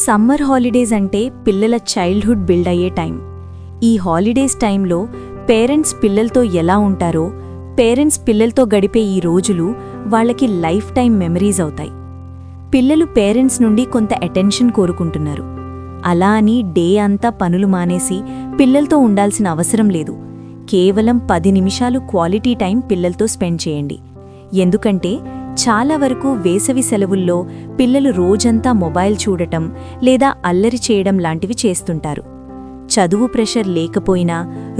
Summer holidays అంటే పిల్లల childhood build అయ్యే టైం. ఈ హాలిడేస్ టైంలో పేరెంట్స్ పిల్లలతో ఎలా ఉంటారో, పేరెంట్స్ పిల్లలతో గడిపే ఈ రోజులు వాళ్ళకి లైఫ్ టైం మెమరీస్ అవుతాయి. పిల్లలు పేరెంట్స్ నుండి కొంత అటెన్షన్ కోరుకుంటున్నారు. అలా అని డే అంతా పనులు మానేసి పిల్లలతో ఉండాల్సిన అవసరం లేదు. కేవలం 10 నిమిషాలు క్వాలిటీ టైం పిల్లలతో స్పెండ్ చేయండి. ఎందుకంటే చాలా వరకు వేసవి సెలవుల్లో పిల్లలు రోజంతా మొబైల్ చూడటం లేదా అల్లరి చేయడం లాంటివి చేస్తుంటారు. చదువు ప్రెషర్ లేకపోయినా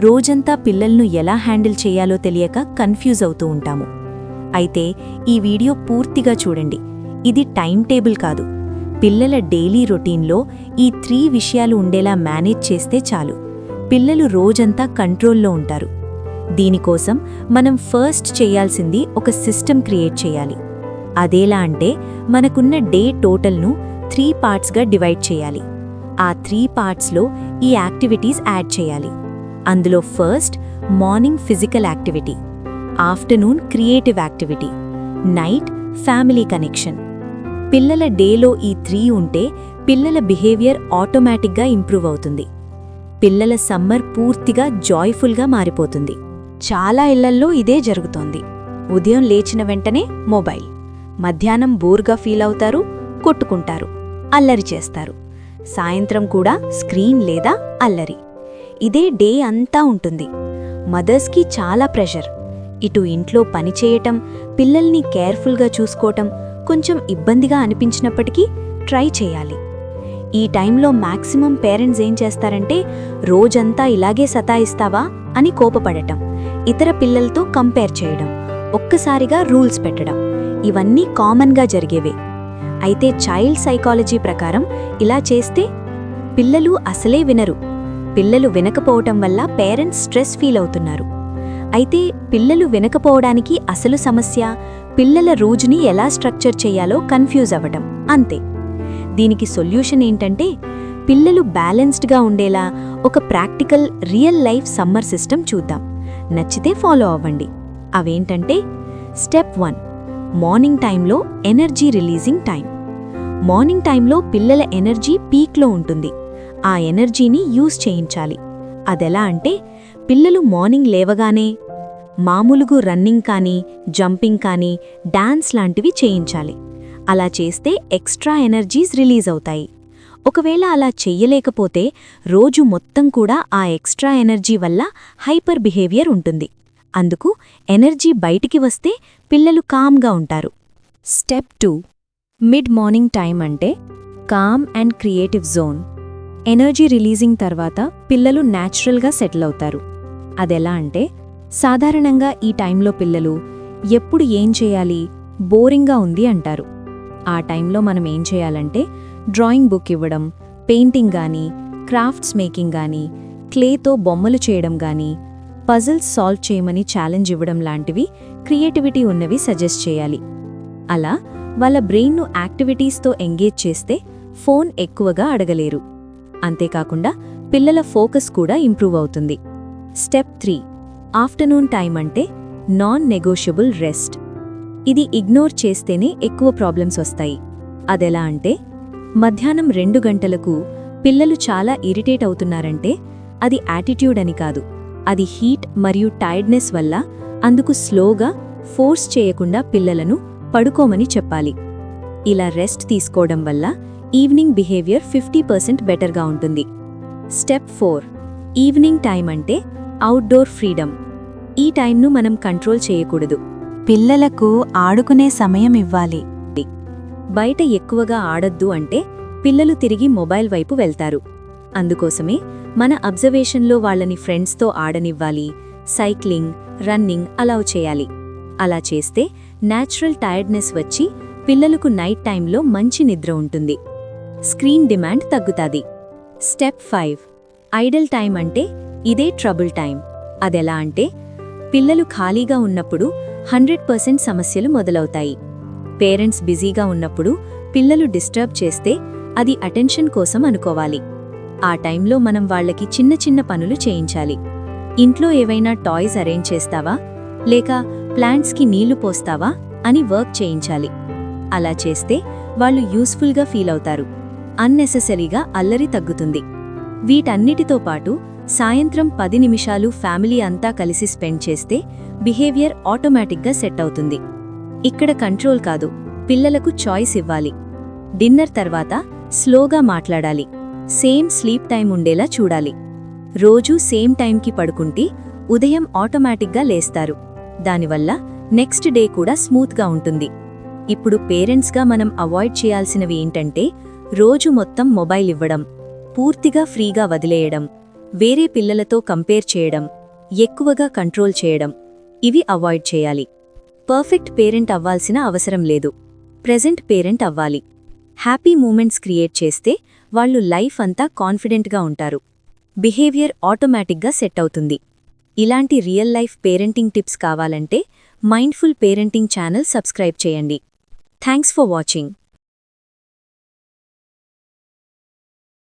రోజంతా పిల్లలను ఎలా హ్యాండిల్ చేయాలో తెలియక కన్ఫ్యూజ్ అవుతూ ఉంటాము. అయితే ఈ వీడియో పూర్తిగా చూడండి. ఇది టైం టేబుల్ కాదు. పిల్లల డైలీ రొటీన్లో ఈ 3 విషయాలు ఉండేలా మేనేజ్ చేస్తే చాలు. పిల్లలు రోజంతా కంట్రోల్లో ఉంటారు. దీనికోసం మనం ఫస్ట్ చేయాల్సింది ఒక సిస్టమ్ క్రియేట్ చేయాలి. అదేలా అంటే మనకున్న డే టోటల్ను 3 పార్ట్స్గా డివైడ్ చేయాలి. ఆ 3 పార్ట్స్లో ఈ యాక్టివిటీస్ యాడ్ చేయాలి. అందులో first morning physical activity, afternoon creative activity, night family connection. పిల్లల డేలో ఈ 3 ఉంటే పిల్లల బిహేవియర్ ఆటోమేటిక్గా ఇంప్రూవ్ అవుతుంది. పిల్లల సమ్మర్ పూర్తిగా జాయ్ఫుల్గా మారిపోతుంది. చాలా ఇళ్లల్లో ఇదే జరుగుతోంది. ఉదయం లేచిన వెంటనే మొబైల్, మధ్యాహ్నం బోర్గా ఫీల్ అవుతారు, కొట్టుకుంటారు, అల్లరి చేస్తారు. సాయంత్రం కూడా స్క్రీన్ లేదా అల్లరి. ఇదే డే అంతా ఉంటుంది. మదర్స్కి చాలా ప్రెషర్. ఇటు ఇంట్లో పని చేయటం, పిల్లల్ని కేర్ఫుల్గా చూసుకోవటం కొంచెం ఇబ్బందిగా అనిపించినప్పటికీ ట్రై చేయాలి. ఈ టైంలో మ్యాక్సిమం పేరెంట్స్ ఏం చేస్తారంటే రోజంతా ఇలాగే సతాయిస్తావా అని కోపపడటం, ఇతర పిల్లలతో కంపేర్ చేయడం, ఒక్కసారిగా రూల్స్ పెట్టడం, ఇవన్నీ కామన్గా జరిగేవే. అయితే చైల్డ్ సైకాలజీ ప్రకారం ఇలా చేస్తే పిల్లలు అసలే వినరు. పిల్లలు వినకపోవటం వల్ల పేరెంట్స్ స్ట్రెస్ ఫీల్ అవుతున్నారు. అయితే పిల్లలు వినకపోవడానికి అసలు సమస్య పిల్లల రోజుని ఎలా స్ట్రక్చర్ చేయాలో కన్ఫ్యూజ్ అవ్వటం అంతే. దీనికి సొల్యూషన్ ఏంటంటే పిల్లలు బ్యాలెన్స్డ్గా ఉండేలా ఒక practical real life summer system చూద్దాం. నచ్చితే ఫాలో అవ్వండి. అవేంటంటే స్టెప్ 1 మార్నింగ్ టైంలో ఎనర్జీ రిలీజింగ్ టైం. మార్నింగ్ టైంలో పిల్లల ఎనర్జీ పీక్లో ఉంటుంది. ఆ ఎనర్జీని యూజ్ చేయించాలి. అదెలా అంటే పిల్లలు మార్నింగ్ లేవగానే మామూలుగా రన్నింగ్ కానీ, జంపింగ్ కానీ, డాన్స్ లాంటివి చేయించాలి. అలా చేస్తే ఎక్స్ట్రా ఎనర్జీస్ రిలీజ్ అవుతాయి. ఒకవేళ అలా చెయ్యలేకపోతే రోజు మొత్తం కూడా ఆ ఎక్స్ట్రా ఎనర్జీ వల్ల హైపర్ బిహేవియర్ ఉంటుంది. అందుకు ఎనర్జీ బయటికి వస్తే పిల్లలు కామ్గా ఉంటారు. స్టెప్ 2 మిడ్ మార్నింగ్ టైం అంటే calm and creative zone. Energy releasing తర్వాత పిల్లలు న్యాచురల్గా సెటిల్ అవుతారు. అదెలా అంటే సాధారణంగా ఈ టైంలో పిల్లలు ఎప్పుడు ఏం చేయాలి, బోరింగ్గా ఉంది అంటారు. ఆ టైంలో మనం ఏం చేయాలంటే డ్రాయింగ్ బుక్ ఇవ్వడం, పెయింటింగ్ గానీ, క్రాఫ్ట్స్ మేకింగ్ గానీ, క్లేతో బొమ్మలు చేయడం గానీ, పజిల్స్ సాల్వ్ చేయమని ఛాలెంజ్ ఇవ్వడం లాంటివి క్రియేటివిటీ ఉన్నవి సజెస్ట్ చేయాలి. అలా వాళ్ళ బ్రెయిన్ను యాక్టివిటీస్తో ఎంగేజ్ చేస్తే ఫోన్ ఎక్కువగా అడగలేరు. అంతేకాకుండా పిల్లల ఫోకస్ కూడా ఇంప్రూవ్ అవుతుంది. స్టెప్ 3 ఆఫ్టర్నూన్ టైం అంటే నాన్ నెగోషియబుల్ రెస్ట్. ఇది ఇగ్నోర్ చేస్తేనే ఎక్కువ ప్రాబ్లమ్స్ వస్తాయి. అదెలా అంటే మధ్యాహ్నం 2 గంటలకు పిల్లలు చాలా ఇరిటేట్ అవుతున్నారంటే అది యాటిట్యూడ్ అని కాదు, అది హీట్ మరియు టైర్డ్నెస్ వల్ల. అందుకు స్లోగా ఫోర్స్ చేయకుండా పిల్లలను పడుకోమని చెప్పాలి. ఇలా రెస్ట్ తీసుకోవడం వల్ల ఈవినింగ్ బిహేవియర్ 50% బెటర్గా ఉంటుంది. స్టెప్ 4 ఈవినింగ్ టైం అంటే అవుట్డోర్ ఫ్రీడమ్. ఈ టైంను మనం కంట్రోల్ చేయకూడదు. పిల్లలకు ఆడుకునే సమయం ఇవ్వాలి. బయట ఎక్కువగా ఆడొద్దు అంటే పిల్లలు తిరిగి మొబైల్ వైపు వెళ్తారు. అందుకోసమే మన అబ్జర్వేషన్లో వాళ్ళని ఫ్రెండ్స్తో ఆడనివ్వాలి. సైక్లింగ్, రన్నింగ్ అలౌ చేయాలి. అలా చేస్తే న్యాచురల్ టైర్డ్నెస్ వచ్చి పిల్లలకు నైట్ టైంలో మంచి నిద్ర ఉంటుంది. స్క్రీన్ డిమాండ్ తగ్గుతాది. స్టెప్ 5 ఐడల్ టైం అంటే ఇదే ట్రబుల్ టైం. అదెలా అంటే పిల్లలు ఖాళీగా ఉన్నప్పుడు 100% సమస్యలు మొదలవుతాయి. పేరెంట్స్ బిజీగా ఉన్నప్పుడు పిల్లలు డిస్టర్బ్ చేస్తే అది అటెన్షన్ కోసం అనుకోవాలి. ఆ టైంలో మనం వాళ్ళకి చిన్న చిన్న పనులు చేయించాలి. ఇంట్లో ఏవైనా టాయ్స్ అరేంజ్ చేస్తావా, లేక ప్లాంట్స్కి నీళ్లు పోస్తావా అని వర్క్ చేయించాలి. అలా చేస్తే వాళ్ళు యూస్ఫుల్గా ఫీల్ అవుతారు. అన్నెసెసరీగా అల్లరి తగ్గుతుంది. వీటన్నిటితో పాటు సాయంత్రం 10 నిమిషాలు ఫ్యామిలీ అంతా కలిసి స్పెండ్ చేస్తే బిహేవియర్ ఆటోమేటిక్గా సెట్ అవుతుంది. ఇక్కడ కంట్రోల్ కాదు, పిల్లలకు చాయిస్ ఇవ్వాలి. డిన్నర్ తర్వాత స్లోగా మాట్లాడాలి. సేమ్ స్లీప్ టైం ఉండేలా చూడాలి. రోజూ సేమ్ టైంకి పడుకుంటే ఉదయం ఆటోమేటిక్గా లేస్తారు. దానివల్ల నెక్స్ట్ డే కూడా స్మూత్గా ఉంటుంది. ఇప్పుడు పేరెంట్స్గా మనం అవాయిడ్ చేయాల్సినవి ఏంటంటే, రోజు మొత్తం మొబైల్ ఇవ్వడం, పూర్తిగా ఫ్రీగా వదిలేయడం, వేరే పిల్లలతో కంపేర్ చేయడం, ఎక్కువగా కంట్రోల్ చేయడం, ఇవి అవాయిడ్ చేయాలి. పర్ఫెక్ట్ పేరెంట్ అవ్వాల్సిన అవసరం లేదు, ప్రెజెంట్ పేరెంట్ అవ్వాలి. హ్యాపీ మూమెంట్స్ క్రియేట్ చేస్తే వాళ్ళు లైఫ్ అంతా కాన్ఫిడెంట్గా ఉంటారు. బిహేవియర్ ఆటోమేటిక్గా సెట్ అవుతుంది. ఇలాంటి రియల్ లైఫ్ పేరెంటింగ్ టిప్స్ కావాలంటే మైండ్ఫుల్ పేరెంటింగ్ ఛానల్ సబ్స్క్రైబ్ చేయండి. Thanks for watching.